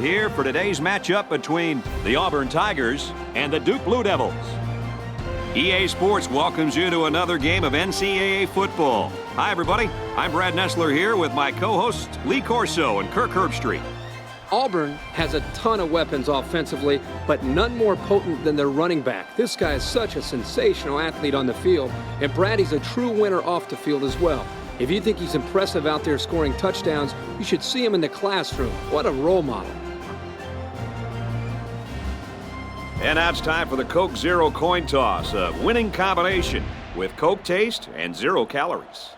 here for today's matchup between the Auburn Tigers and the Duke Blue Devils. EA Sports welcomes you to another game of NCAA football. Hi, everybody. I'm Brad Nessler here with my co-hosts Lee Corso and Kirk Herbstreit. Auburn has a ton of weapons offensively, but none more potent than their running back. This guy is such a sensational athlete on the field, and Brad, he's a true winner off the field as well. If you think he's impressive out there scoring touchdowns, you should see him in the classroom. What a role model. And now it's time for the Coke Zero coin toss, a winning combination with Coke taste and 0 calories.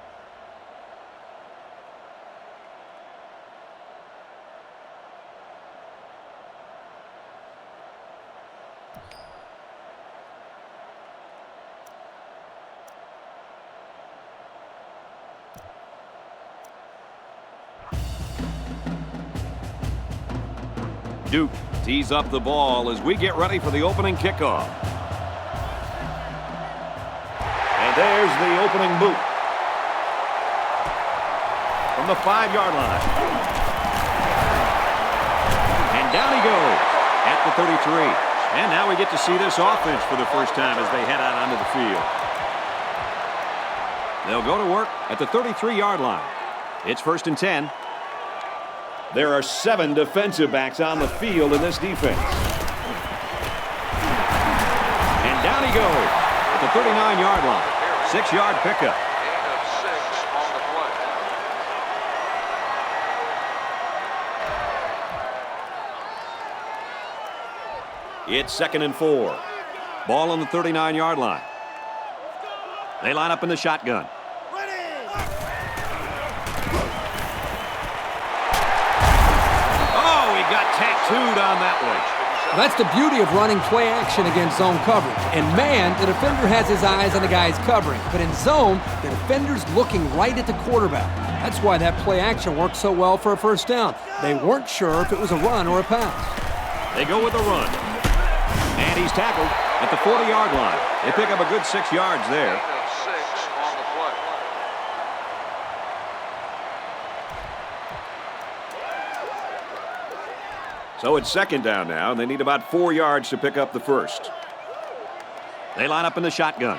Duke tees up the ball as we get ready for the opening kickoff. And there's the opening boot. From the 5-yard line. And down he goes at the 33. And now we get to see this offense for the first time as they head out onto the field. They'll go to work at the 33-yard line. It's 1st and 10. There are 7 defensive backs on the field in this defense. And down he goes at the 39-yard line. 6-yard pickup. It's 2nd and 4. Ball on the 39-yard line. They line up in the shotgun. Got tattooed on that one. That's the beauty of running play action against zone coverage. In man, the defender has his eyes on the guy's covering. But in zone, the defender's looking right at the quarterback. That's why that play action worked so well for a first down. They weren't sure if it was a run or a pass. They go with a run. And he's tackled at the 40-yard line. They pick up a good 6 yards there. So it's 2nd down now, and they need about 4 yards to pick up the first. They line up in the shotgun.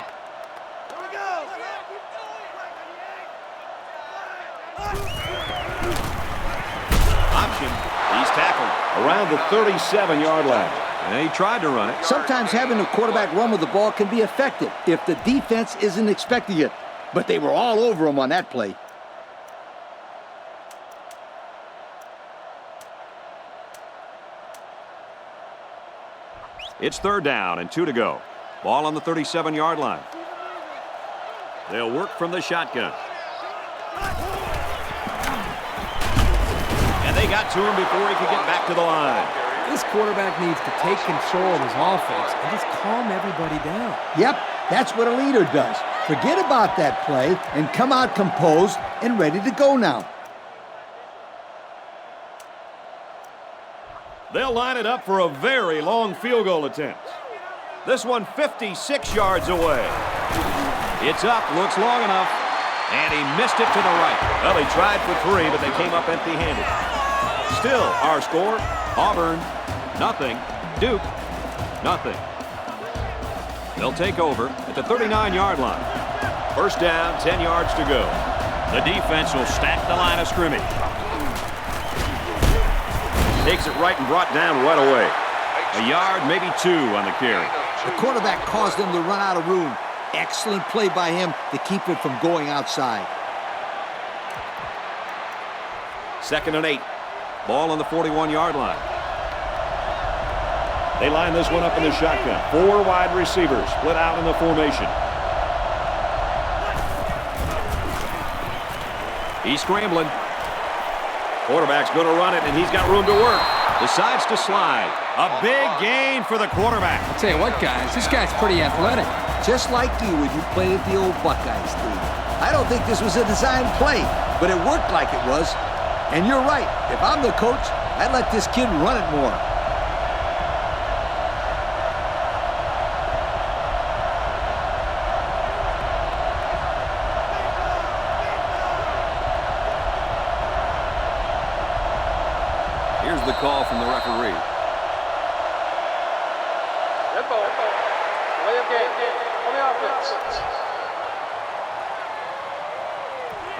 Option. He's tackled around the 37-yard line. And he tried to run it. Sometimes having a quarterback run with the ball can be effective if the defense isn't expecting it. But they were all over him on that play. It's 3rd down and 2 to go. Ball on the 37-yard line. They'll work from the shotgun. And they got to him before he could get back to the line. This quarterback needs to take control of his offense and just calm everybody down. Yep, that's what a leader does. Forget about that play and come out composed and ready to go now. They'll line it up for a very long field goal attempt. This one 56 yards away. It's up, looks long enough, and he missed it to the right. Well, he tried for 3, but they came up empty-handed. Still, our score, Auburn, 0. Duke, 0. They'll take over at the 39-yard line. 1st down, 10 yards to go. The defense will stack the line of scrimmage. Takes it right and brought down right away. A yard, maybe 2 on the carry. The quarterback caused them to run out of room. Excellent play by him to keep it from going outside. 2nd and 8. Ball on the 41-yard line. They line this one up in the shotgun. 4 wide receivers split out in the formation. He's scrambling. Quarterback's going to run it, and he's got room to work. Decides to slide. A big gain for the quarterback. I'll tell you what, guys, this guy's pretty athletic. Just like you when you played at the old Buckeyes team. I don't think this was a designed play, but it worked like it was. And you're right. If I'm the coach, I'd let this kid run it more. call from the referee. Red ball. Delay of game. On the offense.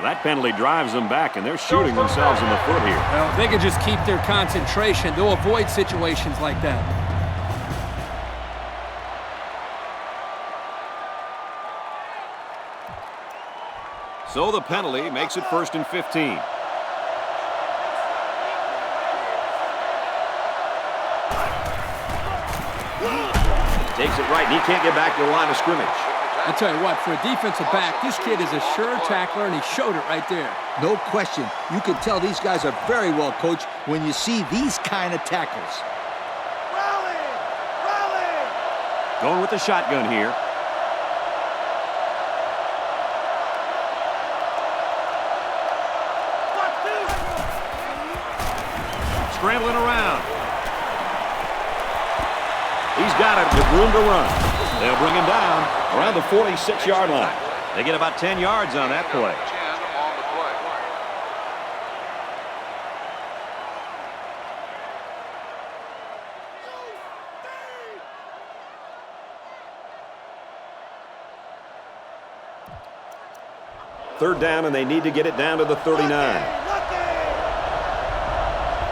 That penalty drives them back, and they're shooting themselves in the foot here. Well, if they can just keep their concentration, they'll avoid situations like that. So the penalty makes it 1st and 15. Takes it right, and he can't get back to the line of scrimmage. I tell you what, for a defensive back, this kid is a sure tackler, and he showed it right there. No question. You can tell these guys are very well coached when you see these kind of tackles. Rally! Rally! Going with the shotgun here. Scrambling around. He's got it with room to run. They'll bring him down around the 46-yard line. They get about 10 yards on that play. Third down, and they need to get it down to the 39.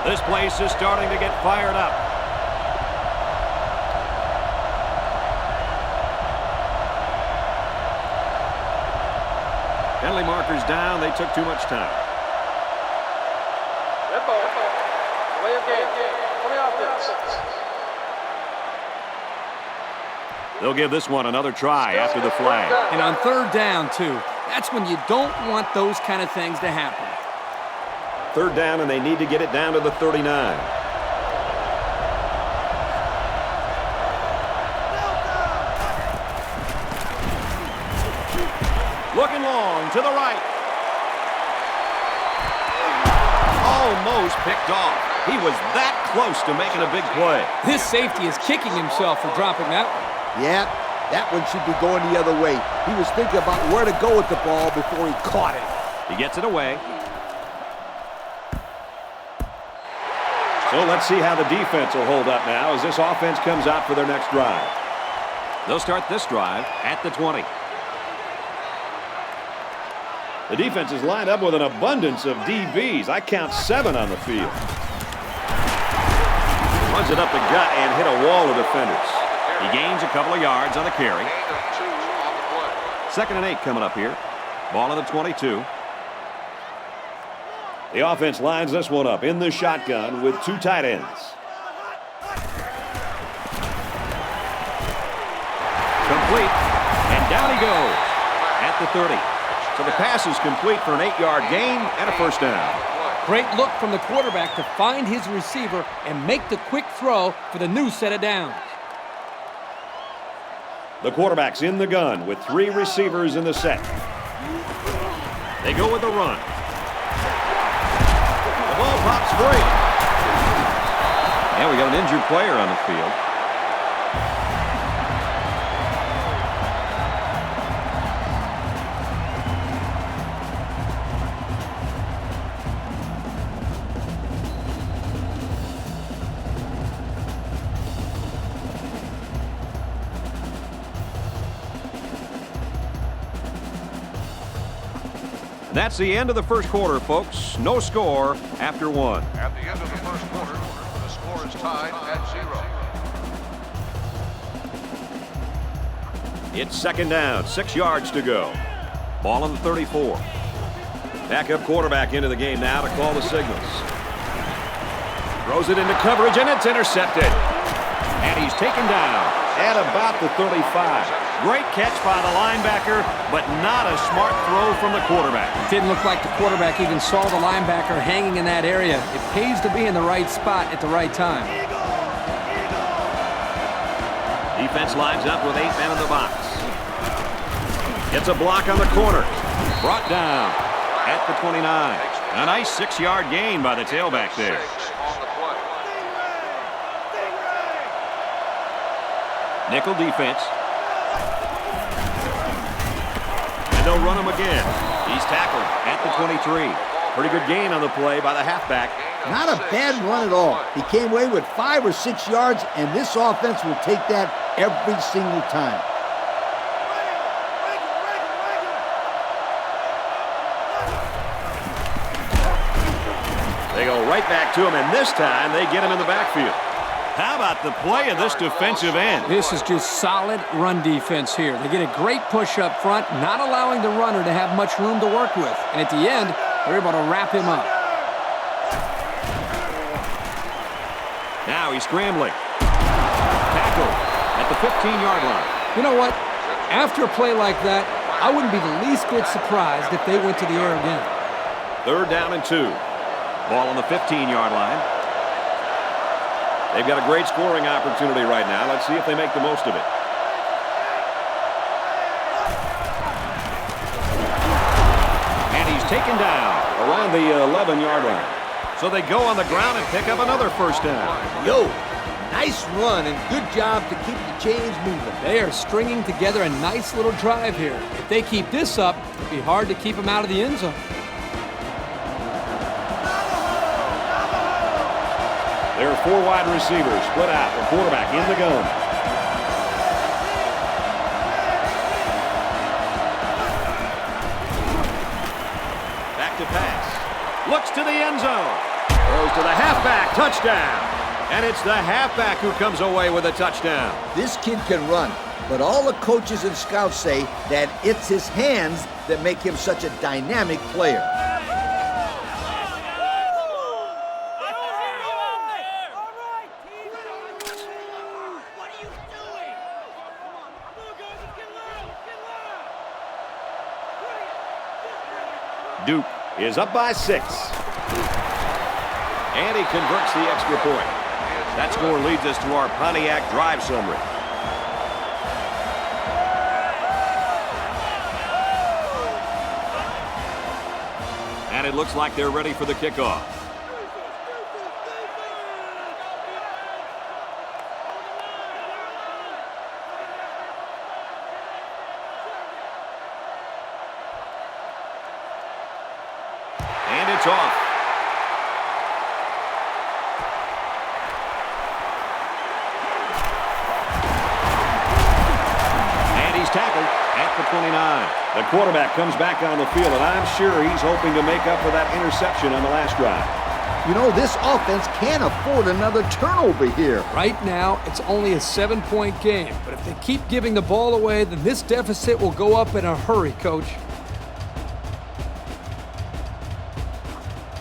This place is starting to get fired up. Penalty markers down. They took too much time. Red ball. Delay of game. On the offense. They'll give this one another try after the flag. And on third down, too. That's when you don't want those kind of things to happen. Third down, and they need to get it down to the 39. Looking long to the right. Almost picked off. He was that close to making a big play. This safety is kicking himself for dropping that one. Yeah, that one should be going the other way. He was thinking about where to go with the ball before he caught it. He gets it away. So let's see how the defense will hold up now as this offense comes out for their next drive. They'll start this drive at the 20. The defense is lined up with an abundance of DBs. I count 7 on the field. Runs it up the gut and hit a wall of defenders. He gains a couple of yards on the carry. 2nd and 8 coming up here. Ball at the 22. The offense lines this one up in the shotgun with 2 tight ends. Complete. And down he goes at the 30. So the pass is complete for an 8-yard gain and a first down. Great look from the quarterback to find his receiver and make the quick throw for the new set of downs. The quarterback's in the gun with 3 receivers in the set. They go with the run. The ball pops free. And we got an injured player on the field. That's the end of the first quarter, folks. No score after 1. At the end of the first quarter, the score is tied at 0. It's 2nd down, 6 yards to go. Ball on the 34. Backup quarterback into the game now to call the signals. Throws it into coverage, and it's intercepted. And he's taken down at about the 35. Great catch by the linebacker, but not a smart throw from the quarterback. Didn't look like the quarterback even saw the linebacker hanging in that area. It pays to be in the right spot at the right time. Defense lines up with 8 men in the box. Gets a block on the corner. Brought down at the 29. A nice 6-yard gain by the tailback there. Nickel defense. And they'll run him again. He's tackled at the 23. Pretty good gain on the play by the halfback. Not a bad run at all. He came away with 5 or 6 yards, and this offense will take that every single time. They go right back to him, and this time they get him in the backfield. How about the play of this defensive end? This is just solid run defense here. They get a great push up front, not allowing the runner to have much room to work with. And at the end, they're able to wrap him up. Now he's scrambling. Tackle at the 15-yard line. You know what? After a play like that, I wouldn't be the least bit surprised if they went to the air again. 3rd down and 2. Ball on the 15-yard line. They've got a great scoring opportunity right now. Let's see if they make the most of it. And he's taken down around the 11-yard line. So they go on the ground and pick up another 1st down. Yo, nice run and good job to keep the chains moving. They are stringing together a nice little drive here. If they keep this up, it'll be hard to keep them out of the end zone. There are 4 wide receivers split out. The quarterback in the gun. Back to pass. Looks to the end zone. Goes to the halfback. Touchdown. And it's the halfback who comes away with a touchdown. This kid can run, but all the coaches and scouts say that it's his hands that make him such a dynamic player. Duke is up by 6. And he converts the extra point. That score leads us to our Pontiac drive summary. And it looks like they're ready for the kickoff. And it's off. And he's tackled at the 29. The quarterback comes back on the field, and I'm sure he's hoping to make up for that interception on the last drive. You know, this offense can't afford another turnover here. Right now, it's only a 7-point game. But if they keep giving the ball away, then this deficit will go up in a hurry, Coach.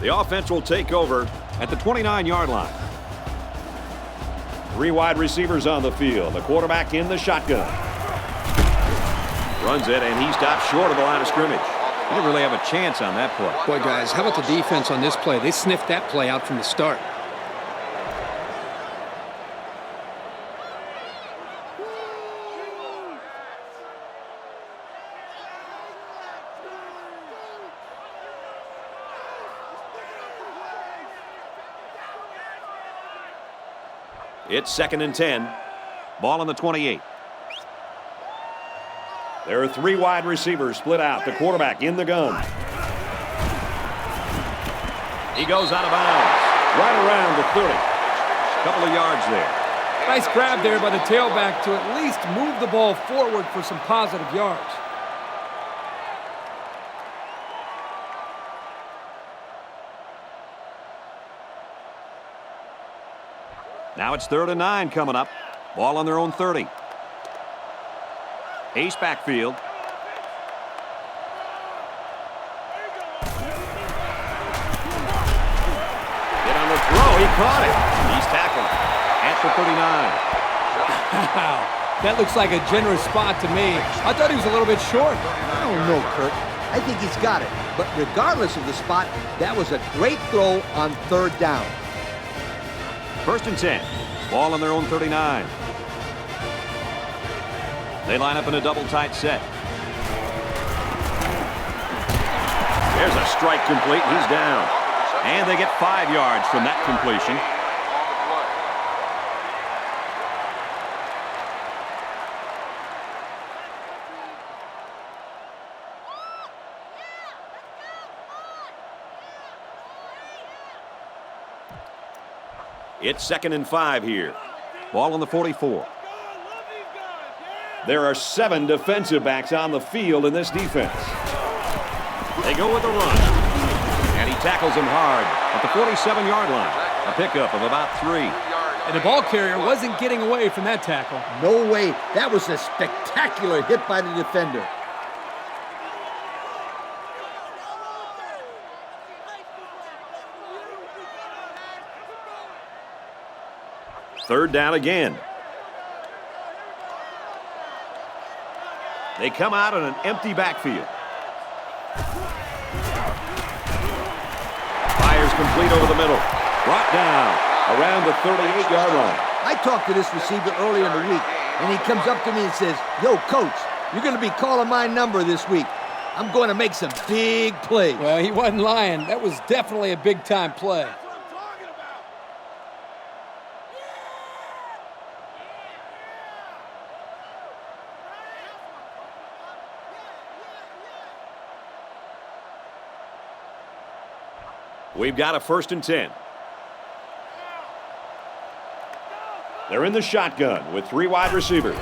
The offense will take over at the 29-yard line. 3 wide receivers on the field. The quarterback in the shotgun. Runs it, and he stops short of the line of scrimmage. He didn't really have a chance on that play. Boy, guys, how about the defense on this play? They sniffed that play out from the start. It's 2nd and 10. Ball on the 28. There are 3 wide receivers split out. The quarterback in the gun. He goes out of bounds. Right around the 30. Couple of yards there. Nice grab there by the tailback to at least move the ball forward for some positive yards. Now it's 3rd and 9 coming up. Ball on their own 30. Ace backfield. Get on the throw. He caught it. He's tackled at the 39. Wow, that looks like a generous spot to me. I thought he was a little bit short. I don't know, Kurt. I think he's got it. But regardless of the spot, that was a great throw on 3rd down. 1st and 10. Ball on their own 39. They line up in a double tight set. There's a strike complete. He's down. And they get 5 yards from that completion. It's 2nd and 5 here. Ball on the 44. There are 7 defensive backs on the field in this defense. They go with the run. And he tackles him hard at the 47-yard line. A pickup of about 3. And the ball carrier wasn't getting away from that tackle. No way. That was a spectacular hit by the defender. Third down again. They come out in an empty backfield. Fires complete over the middle. Brought down around the 38-yard line. I talked to this receiver earlier in the week, and he comes up to me and says, "Yo, coach, you're going to be calling my number this week. I'm going to make some big plays." Well, he wasn't lying. That was definitely a big-time play. We've got a 1st and 10. They're in the shotgun with 3 wide receivers.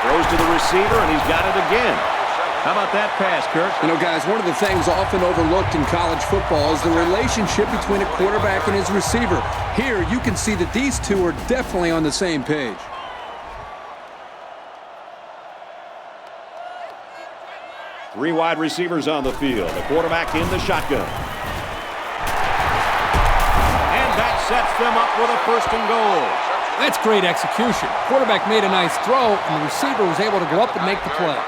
Throws to the receiver, and he's got it again. How about that pass, Kirk? You know, guys, one of the things often overlooked in college football is the relationship between a quarterback and his receiver. Here, you can see that these two are definitely on the same page. Three wide receivers on the field. The quarterback in the shotgun. And that sets them up with a 1st and goal. That's great execution. Quarterback made a nice throw, and the receiver was able to go up and make the play.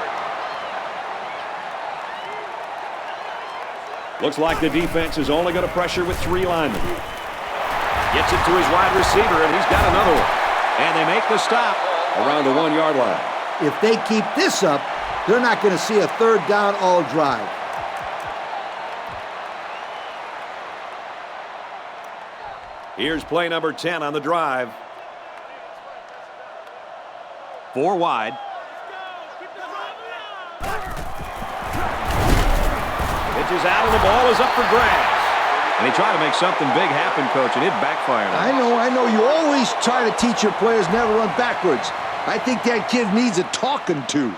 Looks like the defense is only going to pressure with 3 linemen. Gets it to his wide receiver, and he's got another one. And they make the stop around the 1-yard line. If they keep this up, they're not going to see a 3rd down all drive. Here's play number 10 on the drive. 4 wide. Pitches out, and the ball is up for grabs. And he tried to make something big happen, Coach, and it backfired. I know. You always try to teach your players never run backwards. I think that kid needs a talking to.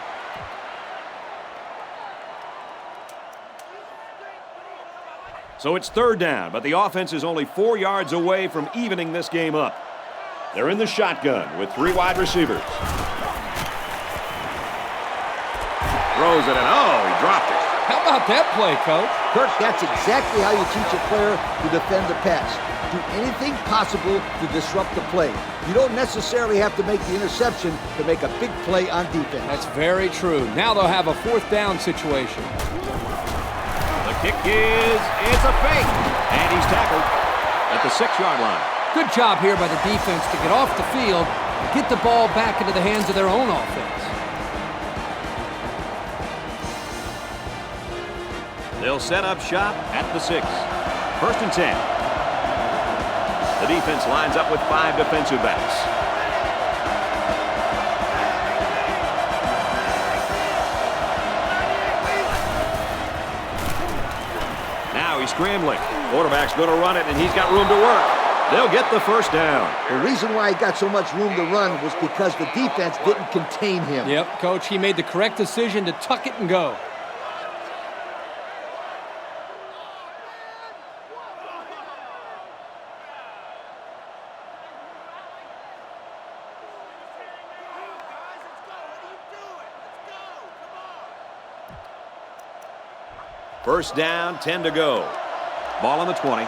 So it's 3rd down, but the offense is only 4 yards away from evening this game up. They're in the shotgun with 3 wide receivers. Throws it, and he dropped it. How about that play, Coach? Kirk, that's exactly how you teach a player to defend the pass. Do anything possible to disrupt the play. You don't necessarily have to make the interception to make a big play on defense. That's very true. Now they'll have a 4th down situation. The kick it's a fake, and he's tackled at the 6-yard line. Good job here by the defense to get off the field and get the ball back into the hands of their own offense. They'll set up shop at the 6. 1st and 10. The defense lines up with 5 defensive backs. Now he's scrambling. Quarterback's going to run it, and he's got room to work. They'll get the 1st down. The reason why he got so much room to run was because the defense didn't contain him. Yep, Coach, he made the correct decision to tuck it and go. First down, 10 to go. Ball on the 20.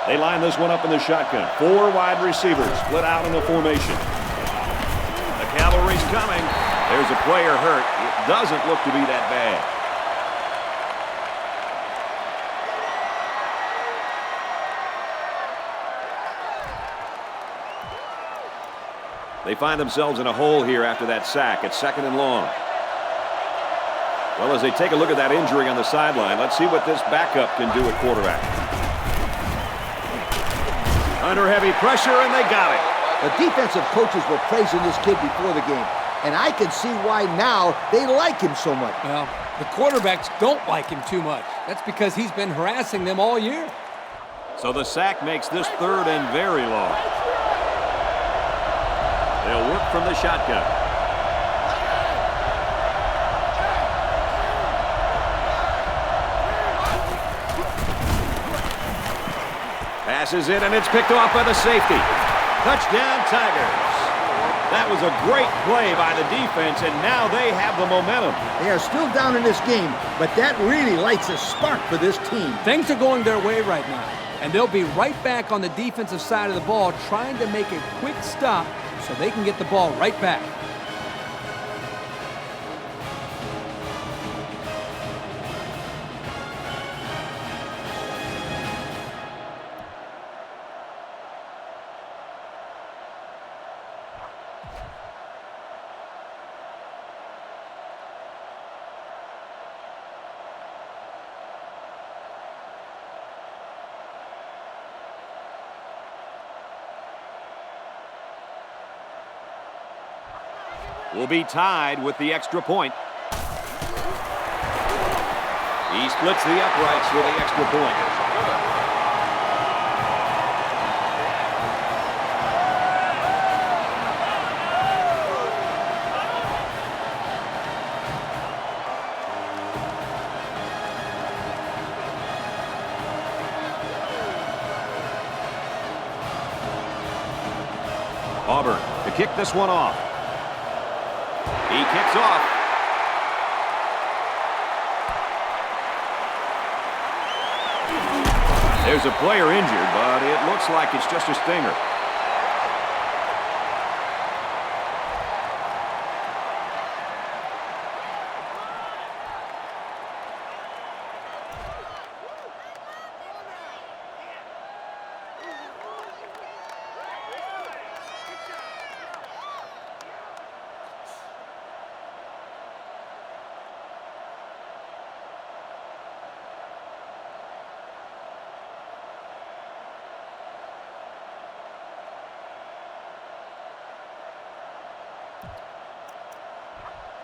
They line this one up in the shotgun. 4 wide receivers split out in the formation. The cavalry's coming. There's a player hurt. It doesn't look to be that bad. They find themselves in a hole here after that sack. It's 2nd and long. Well, as they take a look at that injury on the sideline, let's see what this backup can do at quarterback. Under heavy pressure, and they got it. The defensive coaches were praising this kid before the game, and I can see why now they like him so much. Well, the quarterbacks don't like him too much. That's because he's been harassing them all year. So the sack makes this 3rd and very long. They'll work from the shotgun. Passes it, and it's picked off by the safety. Touchdown, Tigers. That was a great play by the defense, and now they have the momentum. They are still down in this game, but that really lights a spark for this team. Things are going their way right now, and they'll be right back on the defensive side of the ball trying to make a quick stop so they can get the ball right back. Will be tied with the extra point. He splits the uprights for the extra point. Auburn to kick this one off. He kicks off. There's a player injured, but it looks like it's just a stinger.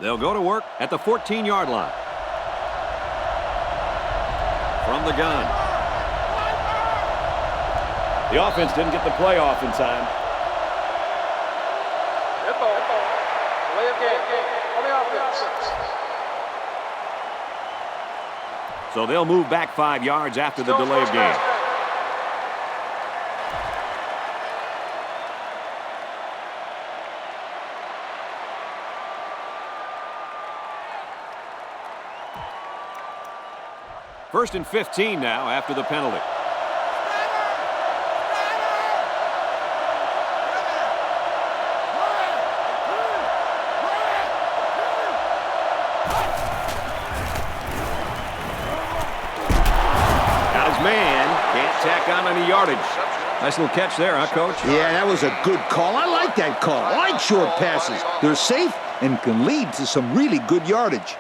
They'll go to work at the 14-yard line. From the gun. The offense didn't get the play off in time. Good ball. Delay of game. On the offense. So they'll move back 5 yards after the delay of game. First and 15 now after the penalty. Got his man. Can't tack on any yardage. Nice little catch there, huh, Coach? Yeah, that was a good call. I like that call. I like short passes. They're safe and can lead to some really good yardage.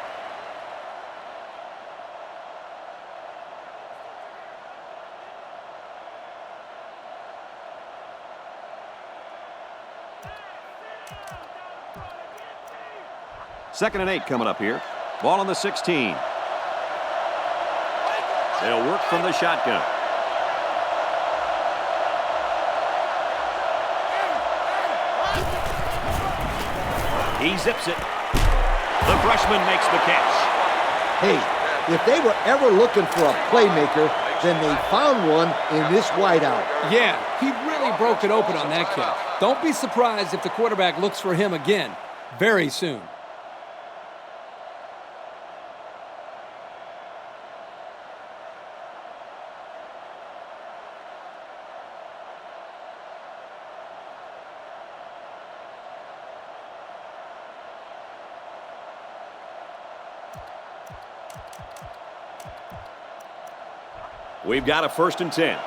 Second and 8 coming up here. Ball on the 16. They'll work from the shotgun. He zips it. The freshman makes the catch. Hey, if they were ever looking for a playmaker, then they found one in this wideout. Yeah, he really broke it open on that catch. Don't be surprised if the quarterback looks for him again very soon. We've got a first and 10.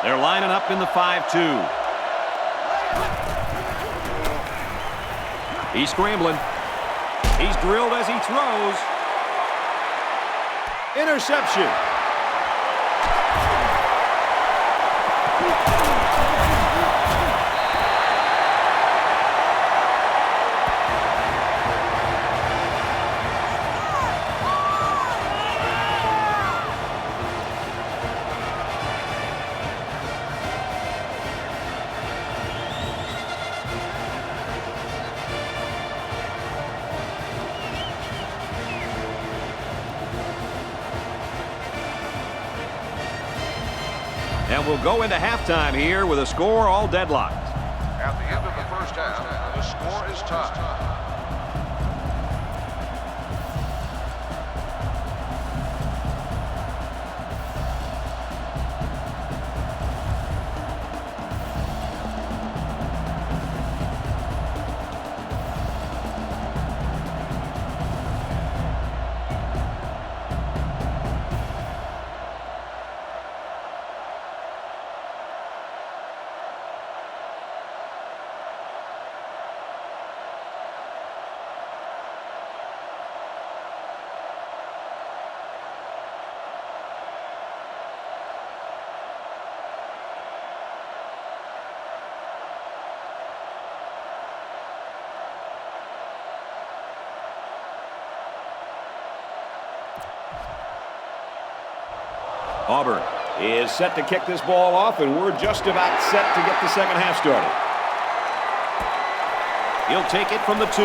They're lining up in the 5-2. He's scrambling. He's drilled as he throws. Interception. And we'll go into halftime here with a score all deadlocked. At the end of the first half, the score is tied. Auburn is set to kick this ball off, and we're just about set to get the second half started. He'll take it from the 2.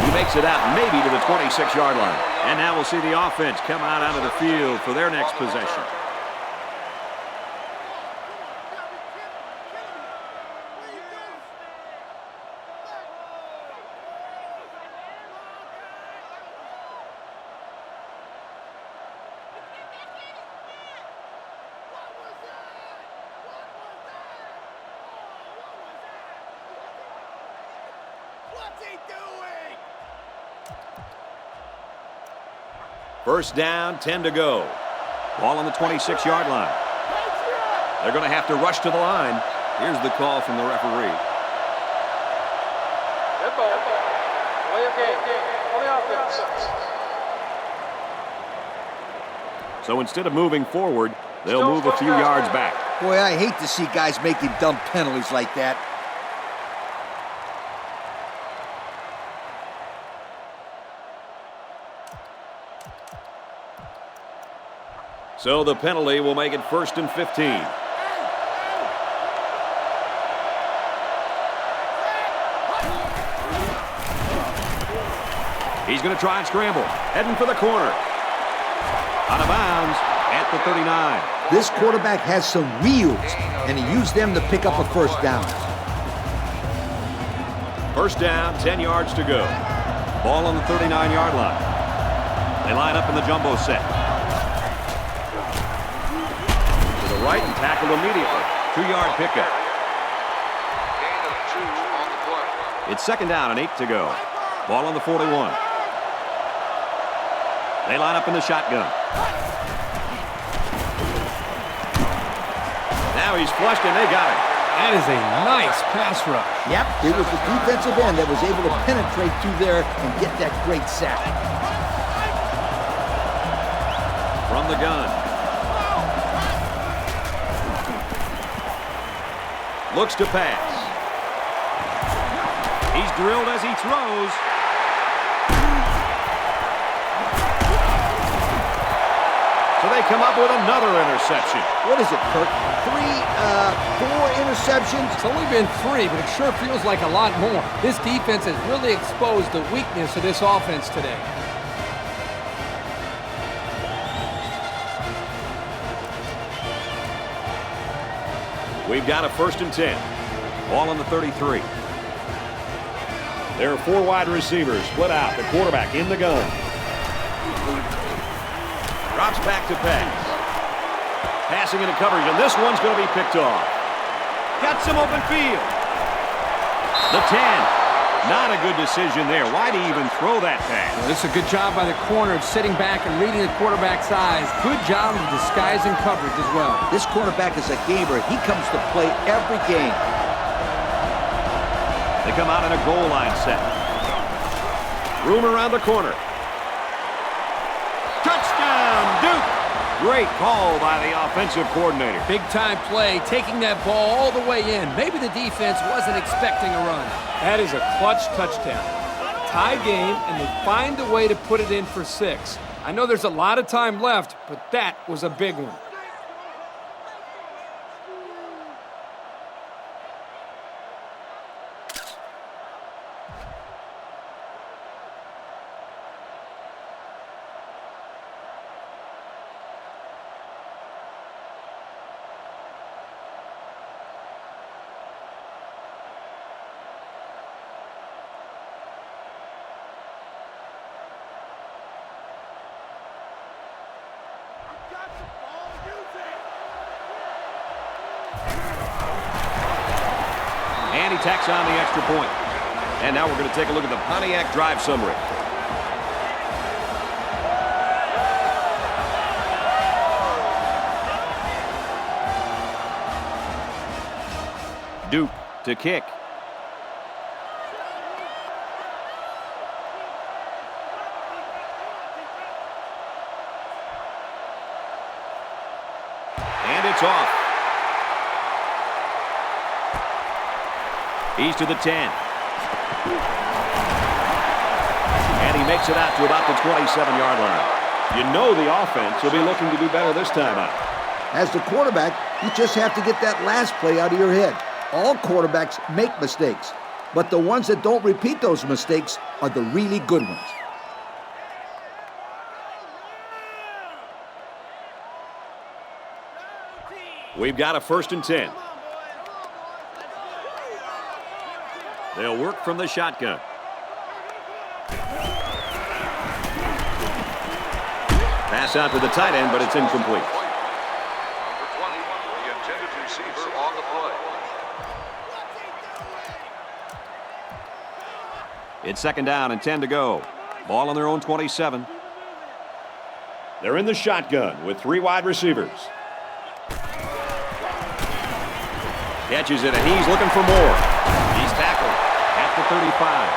He makes it out maybe to the 26-yard line. And now we'll see the offense come out onto the field for their next possession. First down, 10 to go. Ball on the 26-yard line. They're going to have to rush to the line. Here's the call from the referee. Red ball. Play of game. On the offense. So instead of moving forward, they'll move a few yards back. Boy, I hate to see guys making dumb penalties like that. So the penalty will make it 1st and 15. He's going to try and scramble. Heading for the corner. Out of bounds at the 39. This quarterback has some wheels, and he used them to pick up a first down. First down, 10 yards to go. Ball on the 39-yard line. They line up in the jumbo set. Right and tackled immediately. 2-yard pickup. Gain of 2 on the play. It's second down and 8 to go. Ball on the 41. They line up in the shotgun. Now he's flushed and they got him. That is a nice pass rush. Yep, it was the defensive end that was able to penetrate through there and get that great sack. From the gun. Looks to pass. He's drilled as he throws. So they come up with another interception. What is it, Kirk? 4 interceptions? It's only been 3, but it sure feels like a lot more. This defense has really exposed the weakness of this offense today. We've got a 1st and 10. Ball on the 33. There are 4 wide receivers split out. The quarterback in the gun. Drops back to pass. Passing into coverage, and this one's going to be picked off. Got some open field. The 10. Not a good decision there. Why do you even throw that pass? Well, this is a good job by the corner of sitting back and reading the quarterback's eyes. Good job of disguising coverage as well. This quarterback is a gamer. He comes to play every game. They come out in a goal line set. Room around the corner. Touchdown, Duke! Great call by the offensive coordinator. Big-time play, taking that ball all the way in. Maybe the defense wasn't expecting a run. That is a clutch touchdown. Tie game, and they find a way to put it in for 6. I know there's a lot of time left, but that was a big one. tacks on the extra point. And now we're going to take a look at the Pontiac drive summary. Duke to kick. And it's off. He's to the 10. And he makes it out to about the 27-yard line. You know the offense will be looking to do better this time out. As the quarterback, you just have to get that last play out of your head. All quarterbacks make mistakes, but the ones that don't repeat those mistakes are the really good ones. We've got a 1st and 10. They'll work from the shotgun. Pass out to the tight end, but it's incomplete. Number 20, the intended receiver on the play. It's 2nd down and 10 to go. Ball on their own 27. They're in the shotgun with 3 wide receivers. Catches it, and he's looking for more. He's tackled at the 35.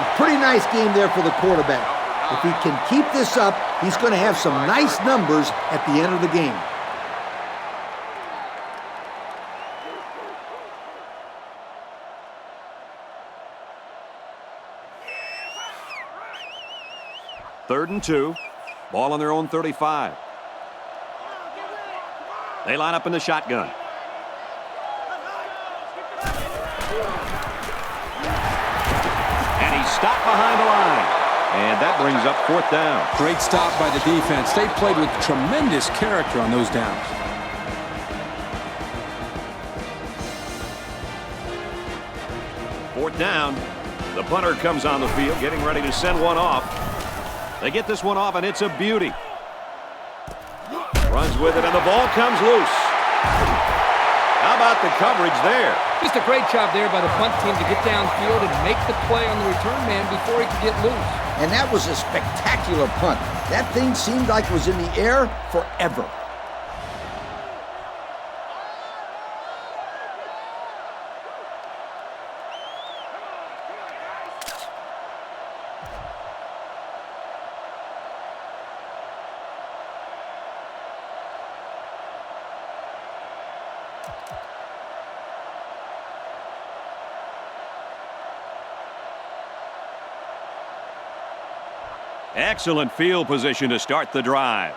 A pretty nice game there for the quarterback. If he can keep this up, he's going to have some nice numbers at the end of the game. Third and 2. Ball on their own 35. They line up in the shotgun. And he's stopped behind the line. And that brings up 4th down. Great stop by the defense. They played with tremendous character on those downs. Fourth down. The punter comes on the field, getting ready to send one off. They get this one off, and it's a beauty. Runs with it, and the ball comes loose. How about the coverage there? Just a great job there by the punt team to get downfield and make the play on the return man before he could get loose. And that was a spectacular punt. That thing seemed like it was in the air forever. Excellent field position to start the drive.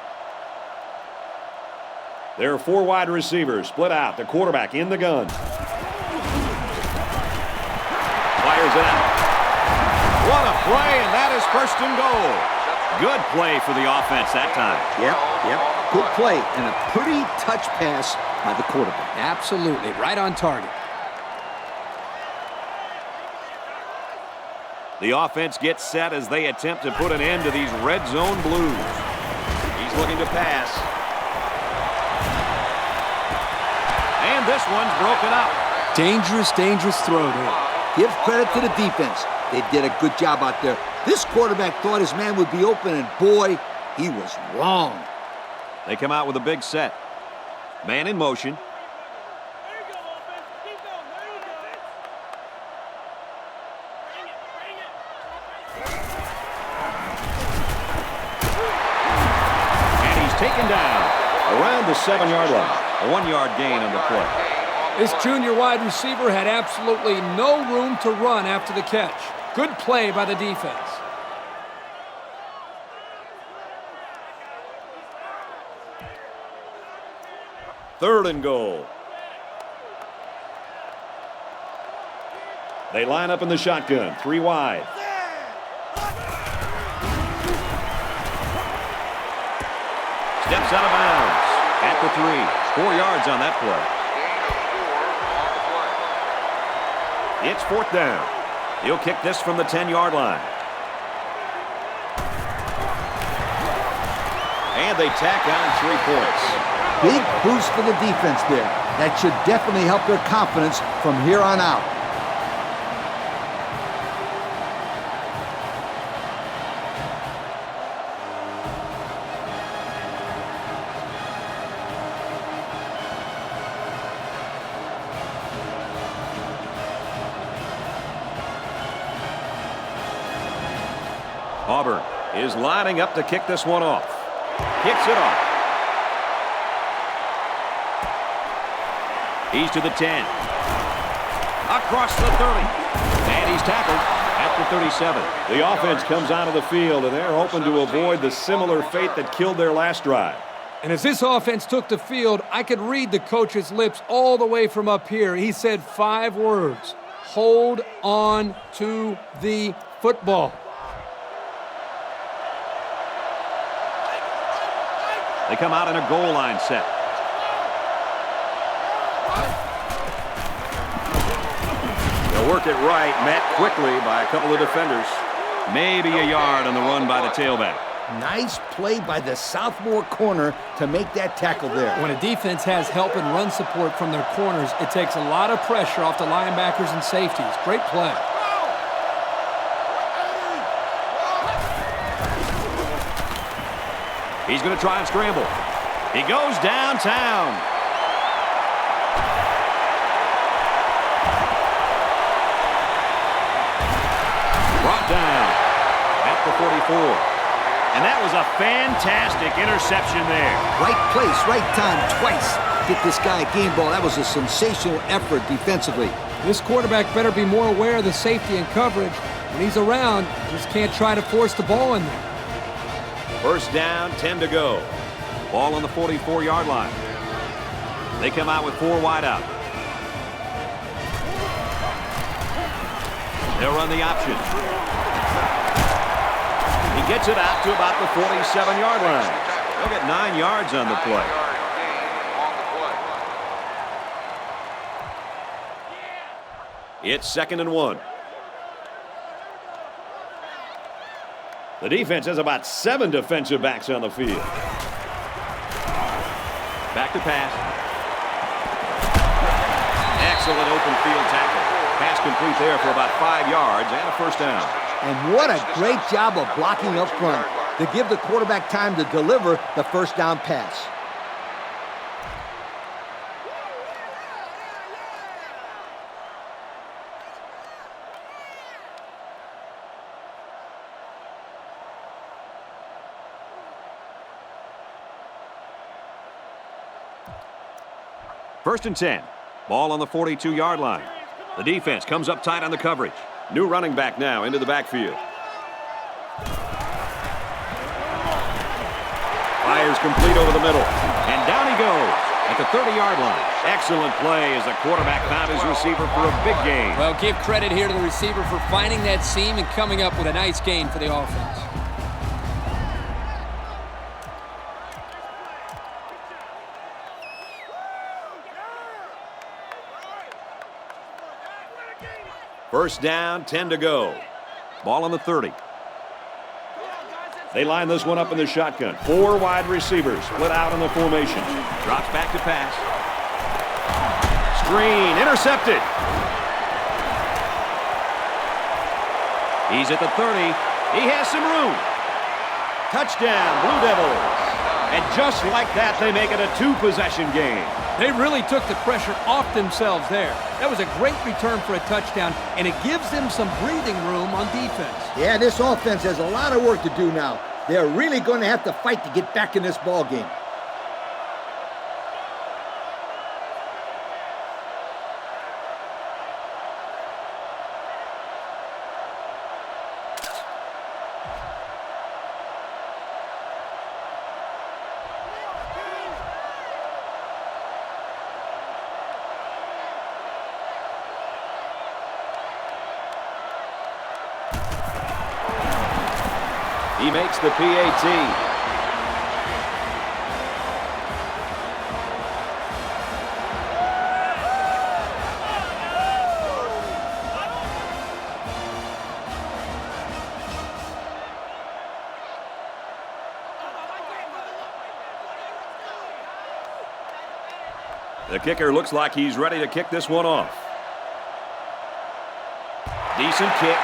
There are 4 wide receivers split out. The quarterback in the gun. Fires it out. What a play, and that is 1st and goal. Good play for the offense that time. Yep. Good play and a pretty touch pass by the quarterback. Absolutely, right on target. The offense gets set as they attempt to put an end to these red zone blues. He's looking to pass. And this one's broken up. Dangerous throw there. Give credit to the defense. They did a good job out there. This quarterback thought his man would be open, and boy, he was wrong. They come out with a big set. Man in motion. Taken down around the 7-yard line. A 1-yard gain on the play. This junior wide receiver had absolutely no room to run after the catch. Good play by the defense. Third and goal. They line up in the shotgun, 3 wide. Steps out of bounds at the 3. 4 yards on that play. Gain of 4 on the play. It's 4th down. He'll kick this from the 10-yard line. And they tack on 3 points. Big boost for the defense there. That should definitely help their confidence from here on out. Auburn is lining up to kick this one off. Kicks it off. He's to the 10. Across the 30. And he's tackled at the 37. The offense comes out of the field, and they're hoping to avoid the similar fate that killed their last drive. And as this offense took the field, I could read the coach's lips all the way from up here. He said 5 words: hold on to the football. They come out in a goal line set. They'll work it right, met quickly by a couple of defenders. Maybe a yard on the run by the tailback. Nice play by the sophomore corner to make that tackle there. When a defense has help and run support from their corners, it takes a lot of pressure off the linebackers and safeties. Great play. He's going to try and scramble. He goes downtown. Brought down at the 44. And that was a fantastic interception there. Right place, right time, twice. Get this guy a game ball. That was a sensational effort defensively. This quarterback better be more aware of the safety and coverage. When he's around, just can't try to force the ball in there. First down, 10 to go. Ball on the 44-yard line. They come out with 4 wide out. They'll run the option. He gets it out to about the 47-yard line. They'll get 9 yards on the play. It's 2nd and 1. The defense has about 7 defensive backs on the field. Back to pass. Excellent open field tackle. Pass complete there for about 5 yards and a first down. And what a great job of blocking up front to give the quarterback time to deliver the first down pass. First and 10. Ball on the 42-yard line. The defense comes up tight on the coverage. New running back now into the backfield. Fires complete over the middle. And down he goes at the 30-yard line. Excellent play as the quarterback found his receiver for a big gain. Well, give credit here to the receiver for finding that seam and coming up with a nice gain for the offense. First down, 10 to go. Ball on the 30. They line this one up in the shotgun. 4 wide receivers split out in the formation. Drops back to pass. Screen, intercepted. He's at the 30. He has some room. Touchdown, Blue Devils. And just like that, they make it a 2-possession game. They really took the pressure off themselves there. That was a great return for a touchdown, and it gives them some breathing room on defense. Yeah, this offense has a lot of work to do now. They're really going to have to fight to get back in this ball game. He makes the PAT. The kicker looks like he's ready to kick this one off. Decent kick.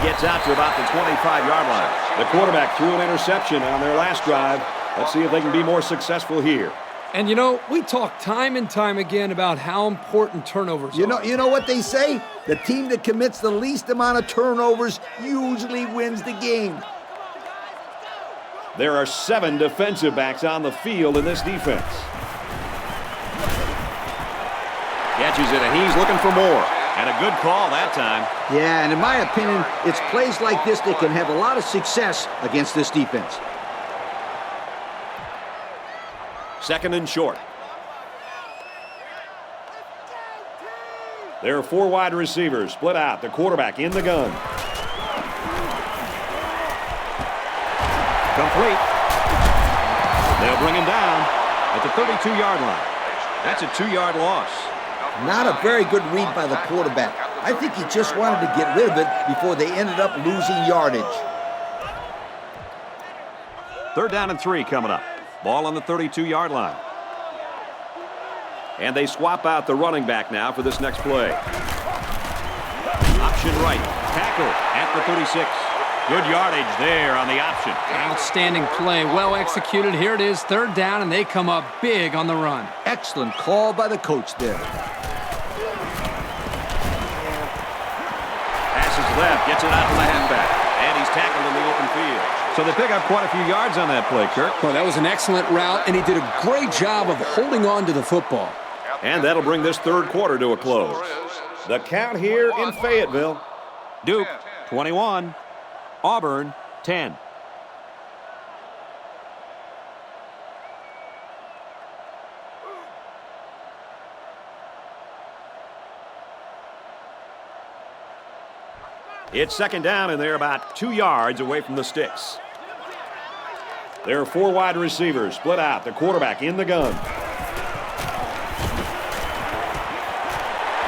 Gets out to about the 25-yard line. The quarterback threw an interception on their last drive. Let's see if they can be more successful here. And, you know, we talk time and time again about how important turnovers are. You know what they say? The team that commits the least amount of turnovers usually wins the game. There are 7 defensive backs on the field in this defense. Catches it, and he's looking for more. And a good call that time. Yeah, and in my opinion, it's plays like this that can have a lot of success against this defense. 2nd and short. There are 4 wide receivers split out. The quarterback in the gun. Complete. They'll bring him down at the 32-yard line. That's a 2-yard loss. Not a very good read by the quarterback. I think he just wanted to get rid of it before they ended up losing yardage. 3rd down and 3 coming up. Ball on the 32-yard line. And they swap out the running back now for this next play. Option right. Tackle at the 36. Good yardage there on the option. Outstanding play. Well executed. Here it is, 3rd down, and they come up big on the run. Excellent call by the coach there. Passes left. Gets it out to the halfback. And he's tackled in the open field. So they pick up quite a few yards on that play, Kirk. Well, that was an excellent route, and he did a great job of holding on to the football. And that'll bring this 3rd quarter to a close. The count here in Fayetteville. Duke, 21. Auburn, 10. It's 2nd down, and they're about 2 yards away from the sticks. There are 4 wide receivers split out. The quarterback in the gun.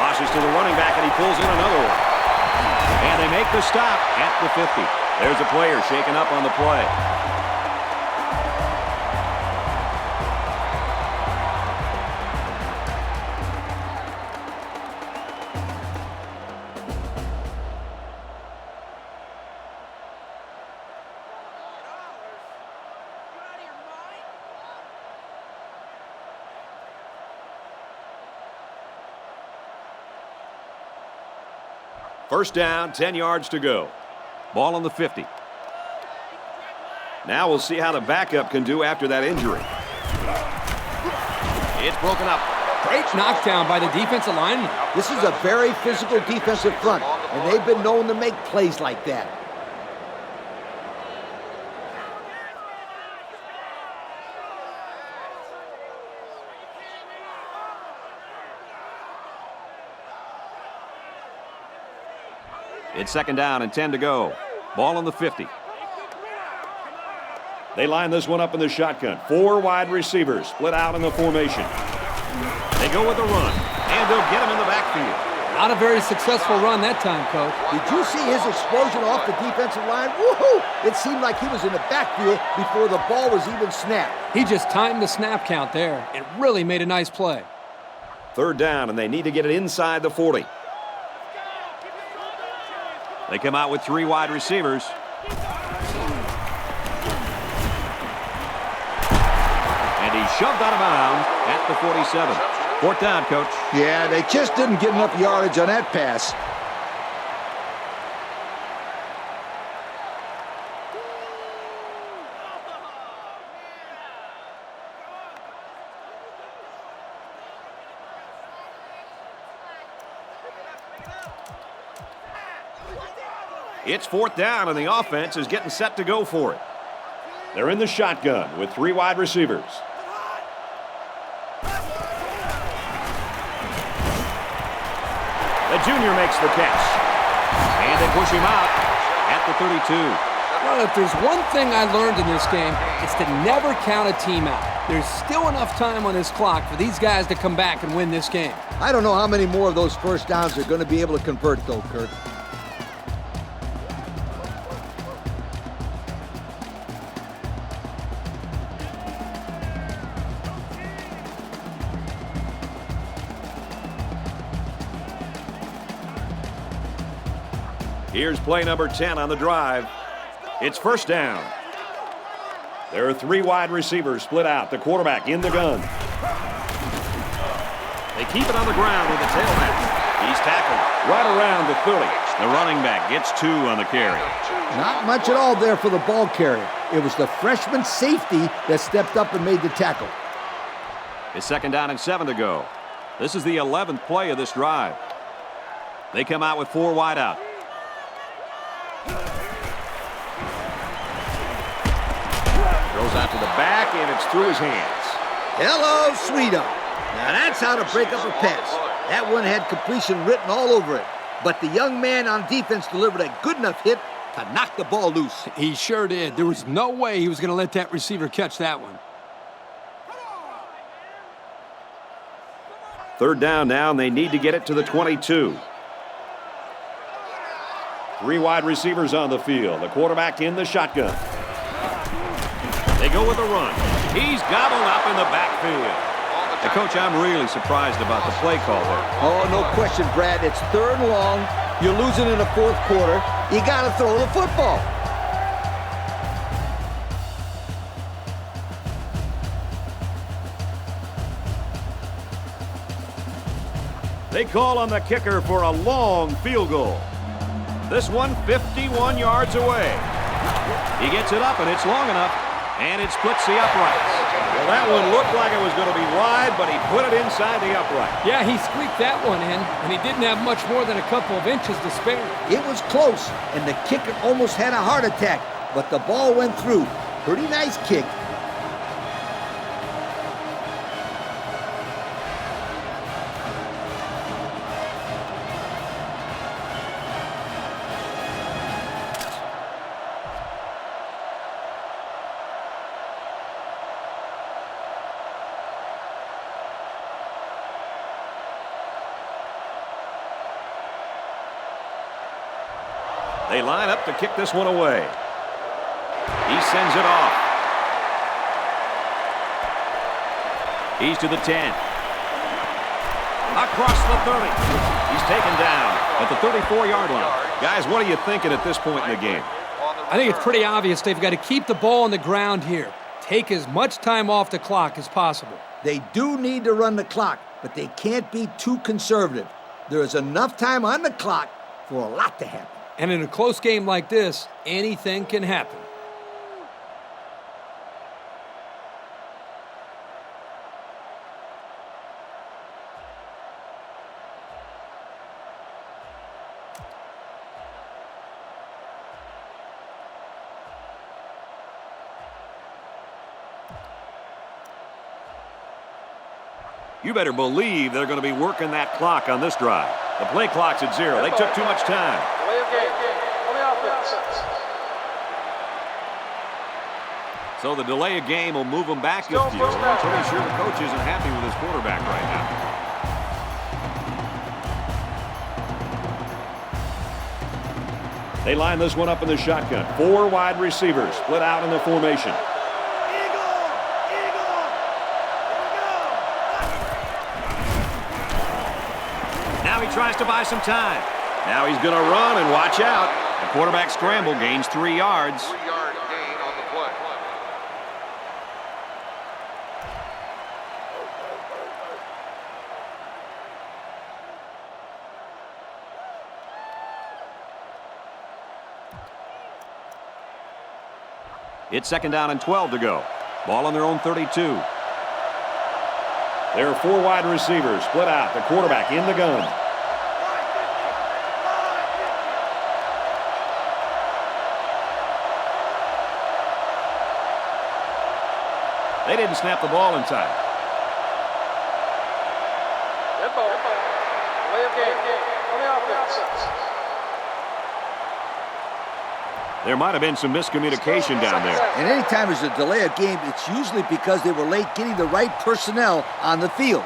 Tosses to the running back, and he pulls in another one. And they make the stop at the 50. There's a player shaken up on the play. First down, 10 yards to go. Ball on the 50. Now we'll see how the backup can do after that injury. It's broken up. Great knockdown by the defensive lineman. This is a very physical defensive front, and they've been known to make plays like that. It's 2nd down and 10 to go. Ball on the 50. They line this one up in the shotgun. 4 wide receivers split out in the formation. They go with a run, and they'll get him in the backfield. Not a very successful run that time, Coach. Did you see his explosion off the defensive line? Woohoo! It seemed like he was in the backfield before the ball was even snapped. He just timed the snap count there and really made a nice play. 3rd down, and they need to get it inside the 40. They come out with 3 wide receivers. And he's shoved out of bounds at the 47. 4th down, Coach. Yeah, they just didn't get enough yardage on that pass. It's 4th down, and the offense is getting set to go for it. They're in the shotgun with 3 wide receivers. The junior makes the catch. And they push him out at the 32. Well, if there's one thing I learned in this game, it's to never count a team out. There's still enough time on this clock for these guys to come back and win this game. I don't know how many more of those first downs they're going to be able to convert, though, Kurt. Here's play number 10 on the drive. It's first down. There are 3 wide receivers split out. The quarterback in the gun. They keep it on the ground with the tailback. He's tackled right around the 30. The running back gets 2 on the carry. Not much at all there for the ball carrier. It was the freshman safety that stepped up and made the tackle. It's 2nd down and 7 to go. This is the 11th play of this drive. They come out with 4 wide out. Throws out to the back, and it's through his hands. Hello, sweetheart. Now that's how to break up a pass. That one had completion written all over it. But the young man on defense delivered a good enough hit to knock the ball loose. He sure did. There was no way he was going to let that receiver catch that one. 3rd down now, and they need to get it to the 22. 3 wide receivers on the field. The quarterback in the shotgun. They go with a run. He's gobbled up in the backfield. Hey, Coach, I'm really surprised about the play call there. Oh, no question, Brad. It's 3rd and long. You're losing in the 4th quarter. You got to throw the football. They call on the kicker for a long field goal. This one 51 yards away. He gets it up, and it's long enough, and it splits the uprights. Well, that one looked like it was going to be wide, but he put it inside the upright. Yeah, he squeaked that one in, and he didn't have much more than a couple of inches to spare. It was close, and the kicker almost had a heart attack, but the ball went through. Pretty nice kick. They line up to kick this one away. He sends it off. He's to the 10. Across the 30. He's taken down at the 34-yard line. Guys, what are you thinking at this point in the game? I think it's pretty obvious they've got to keep the ball on the ground here. Take as much time off the clock as possible. They do need to run the clock, but they can't be too conservative. There is enough time on the clock for a lot to happen. And in a close game like this, anything can happen. You better believe they're going to be working that clock on this drive. The play clock's at 0. They took too much time. Delay of game on the offense. So the delay of game will move them back a few. I'm pretty sure the coach isn't happy with his quarterback right now. They line this one up in the shotgun. 4 wide receivers split out in the formation. Now he tries to buy some time. Now he's going to run and watch out. The quarterback scramble gains 3 yards. 3-yard gain on the play. It's 2nd down and 12 to go. Ball on their own 32. There are 4 wide receivers split out. The quarterback in the gun. They didn't snap the ball in time. Dead ball. Delay of game on the offense. There might have been some miscommunication down there. And anytime there's a delay of game, it's usually because they were late getting the right personnel on the field.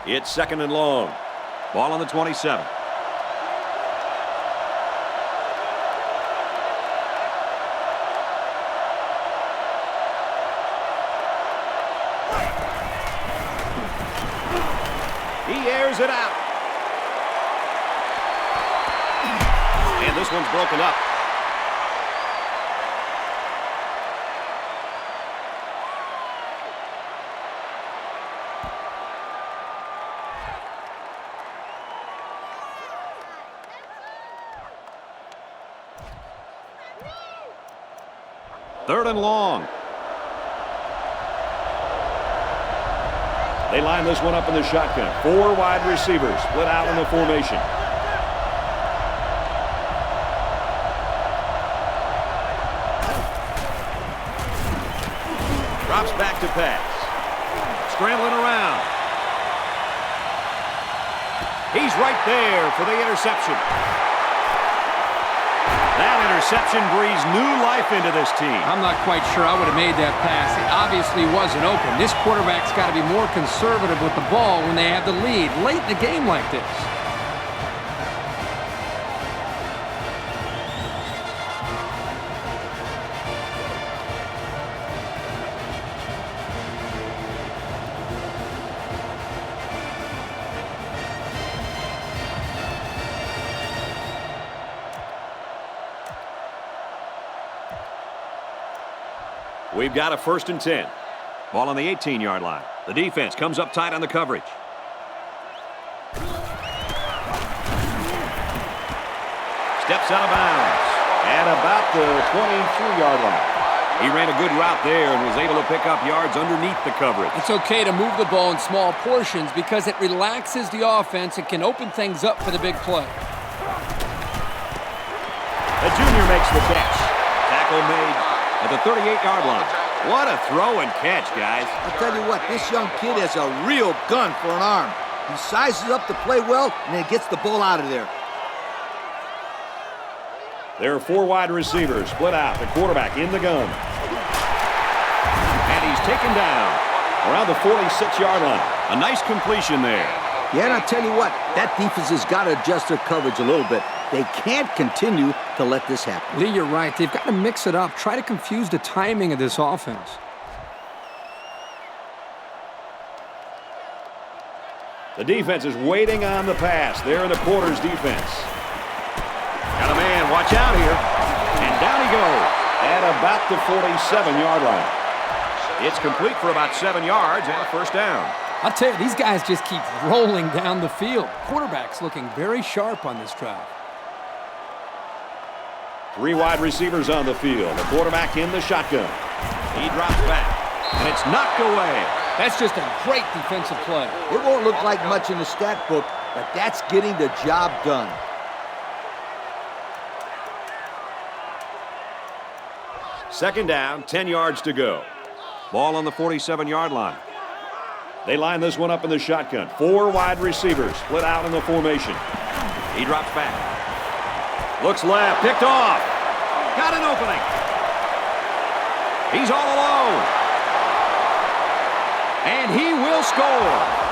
It's 2nd and long. Ball on the 27. He airs it out. And this one's broken up. 3rd and long. They line this one up in the shotgun. 4 wide receivers split out in the formation. Drops back to pass. Scrambling around. He's right there for the interception. That interception breathes new life into this team. I'm not quite sure I would have made that pass. It obviously wasn't open. This quarterback's got to be more conservative with the ball when they have the lead late in a game like this. We've got a 1st and 10. Ball on the 18-yard line. The defense comes up tight on the coverage. Steps out of bounds at about the 23-yard line. He ran a good route there and was able to pick up yards underneath the coverage. It's okay to move the ball in small portions because it relaxes the offense and can open things up for the big play. The junior makes the catch. Tackle made at the 38-yard line. What a throw and catch, guys. I'll tell you what, this young kid has a real gun for an arm. He sizes up to play well and then gets the ball out of there. There are 4 wide receivers split out. The quarterback in the gun. And he's taken down around the 46-yard line. A nice completion there. Yeah, and I'll tell you what, that defense has got to adjust their coverage a little bit. They can't continue to let this happen. Lee, you're right. They've got to mix it up. Try to confuse the timing of this offense. The defense is waiting on the pass. There in the quarters defense. Got a man. Watch out here. And down he goes at about the 47-yard line. It's complete for about 7 yards and a 1st down. I'll tell you, these guys just keep rolling down the field. Quarterback's looking very sharp on this drive. 3 wide receivers on the field. The quarterback in the shotgun. He drops back, and it's knocked away. That's just a great defensive play. It won't look like much in the stat book, but that's getting the job done. Second down, 10 yards to go. Ball on the 47-yard line. They line this one up in the shotgun. 4 wide receivers split out in the formation. He drops back. Looks left. Picked off. Got an opening. He's all alone. And he will score.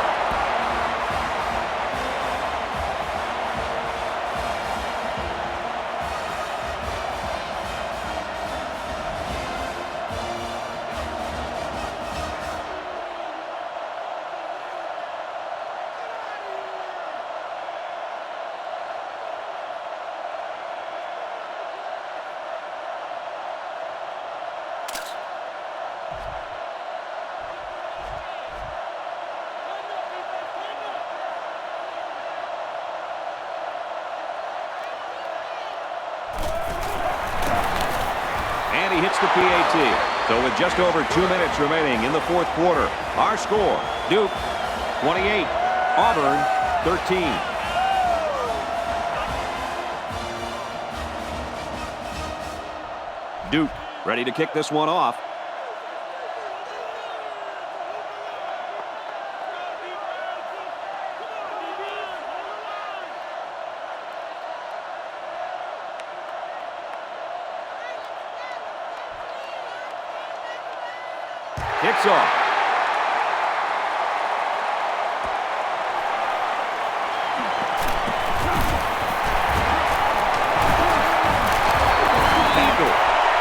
He hits the PAT. So with just over 2 minutes remaining in the 4th quarter, our score, Duke 28, Auburn 13. Duke ready to kick this one off. Kicks off. Tackle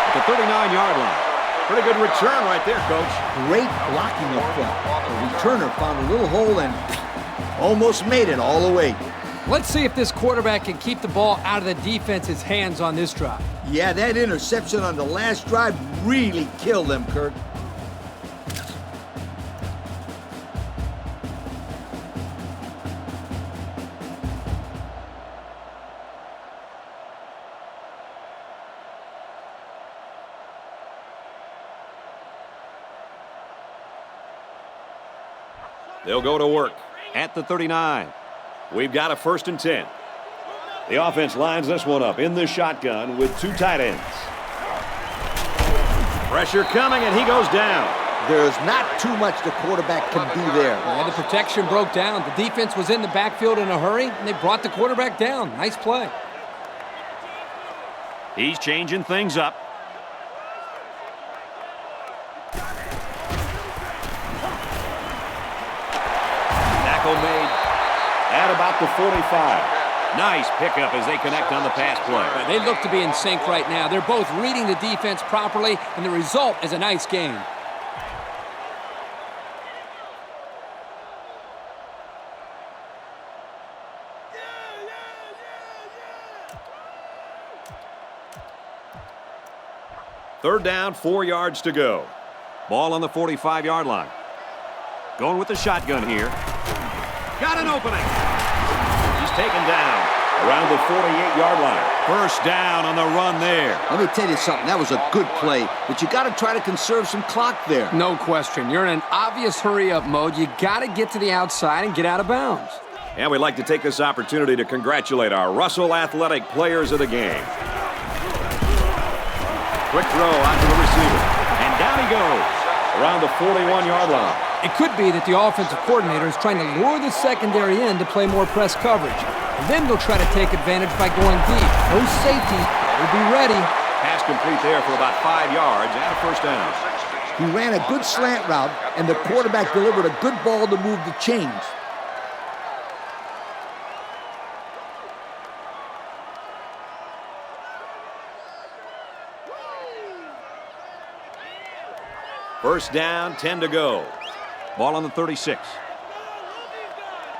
at the 39-yard line. Pretty good return right there, Coach. Great blocking up front. The returner found a little hole and almost made it all the way. Let's see if this quarterback can keep the ball out of the defense's hands on this drive. Yeah, that interception on the last drive really killed them, Kirk. They'll go to work at the 39. We've got a 1st and 10. The offense lines this one up in the shotgun with 2 tight ends. Pressure coming, and he goes down. There's not too much the quarterback can do there. Yeah, the protection broke down. The defense was in the backfield in a hurry, and they brought the quarterback down. Nice play. He's changing things up. Tackle made at about the 45. Nice pickup as they connect on the pass play. They look to be in sync right now. They're both reading the defense properly, and the result is a nice game. Third down, 4 yards to go. Ball on the 45-yard line. Going with the shotgun here. Got an opening. He's taken down around the 48-yard line. First down on the run there. Let me tell you something. That was a good play, but you got to try to conserve some clock there. No question. You're in an obvious hurry-up mode. You got to get to the outside and get out of bounds. And we'd like to take this opportunity to congratulate our Russell Athletic players of the game. Quick throw out to the receiver. And down he goes around the 41-yard line. It could be that the offensive coordinator is trying to lure the secondary in to play more press coverage. And then they'll try to take advantage by going deep. No safety. They'll be ready. Pass complete there for about 5 yards and a first down. He ran a good slant route, and the quarterback delivered a good ball to move the chains. First down, 10 to go. Ball on the 36.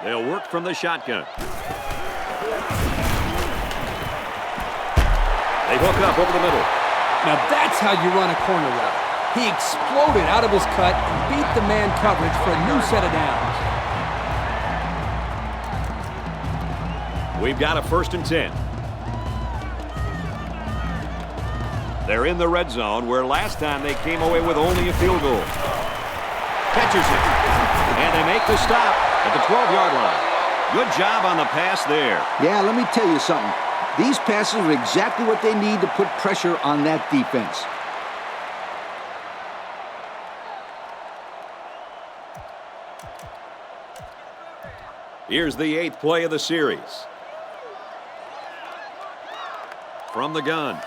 They'll work from the shotgun. They hook up over the middle. Now that's how you run a corner route. He exploded out of his cut and beat the man coverage for a new set of downs. We've got a 1st and 10. They're in the red zone where last time they came away with only a field goal. Catches it. And they make the stop at the 12-yard line. Good job on the pass there. Yeah, let me tell you something. These passes are exactly what they need to put pressure on that defense. Here's the 8th play of the series. From the gun.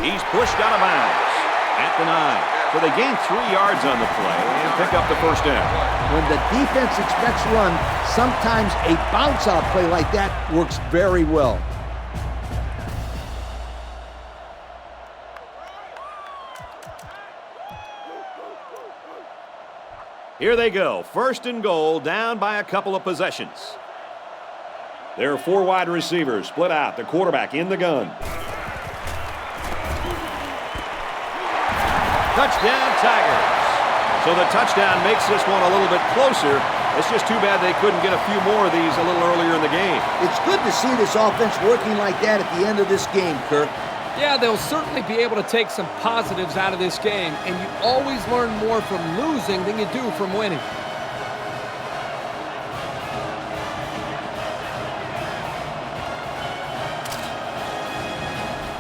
He's pushed out of bounds at the 9. So they gain 3 yards on the play and pick up the first down. When the defense expects run, sometimes a bounce-out play like that works very well. Here they go. 1st and goal, down by a couple of possessions. There are 4 wide receivers split out. The quarterback in the gun. Touchdown, Tigers. So the touchdown makes this one a little bit closer. It's just too bad they couldn't get a few more of these a little earlier in the game. It's good to see this offense working like that at the end of this game, Kirk. Yeah, they'll certainly be able to take some positives out of this game, and you always learn more from losing than you do from winning.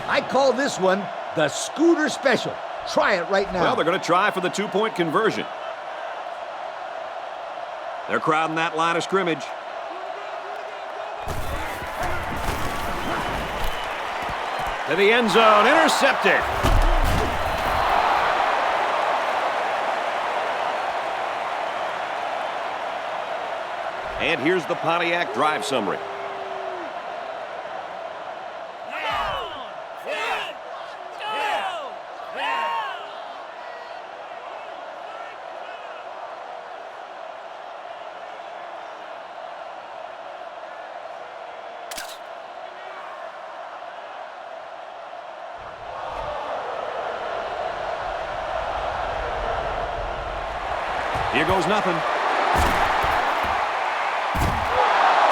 I call this one the Scooter Special. Try it right now. Well, they're going to try for the 2-point conversion. They're crowding that line of scrimmage. To the end zone, intercepted. And here's the Pontiac drive summary. Here goes nothing.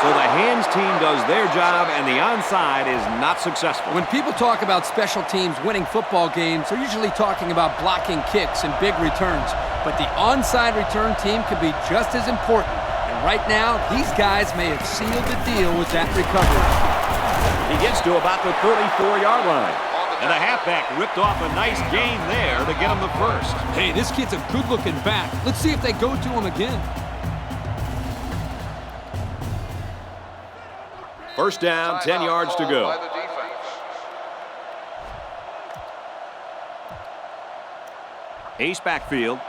So the hands team does their job, and the onside is not successful. When people talk about special teams winning football games, they're usually talking about blocking kicks and big returns. But the onside return team can be just as important. And right now, these guys may have sealed the deal with that recovery. He gets to about the 34-yard line. And the halfback ripped off a nice gain there to get him the first. Hey, this kid's a good-looking back. Let's see if they go to him again. First down, 10 yards to go. By the defense. Ace backfield.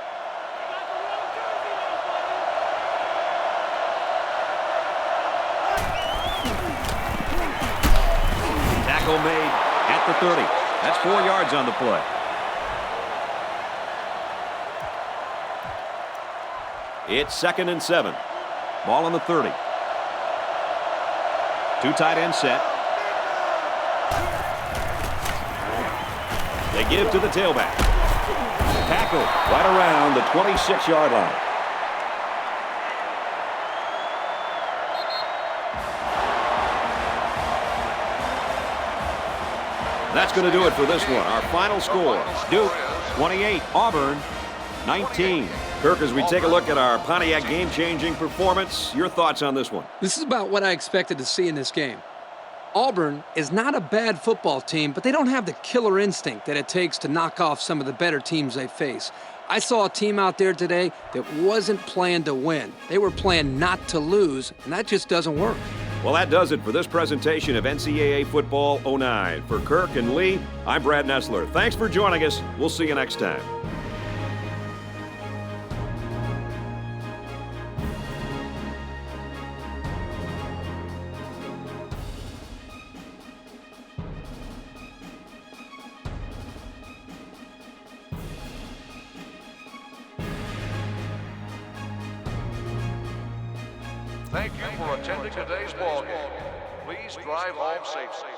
Tackle made at the 30. That's 4 yards on the play. It's 2nd and 7. Ball on the 30. Two tight end set. They give to the tailback. Tackle right around the 26-yard line. That's going to do it for this one. Our final score, Duke 28, Auburn 19. Kirk, as we take a look at our Pontiac game-changing performance, your thoughts on this one? This is about what I expected to see in this game. Auburn is not a bad football team, but they don't have the killer instinct that it takes to knock off some of the better teams they face. I saw a team out there today that wasn't playing to win. They were playing not to lose, and that just doesn't work. Well, that does it for this presentation of NCAA Football 09. For Kirk and Lee, I'm Brad Nessler. Thanks for joining us. We'll see you next time. Thank you for attending today's ball game. Please drive home safely.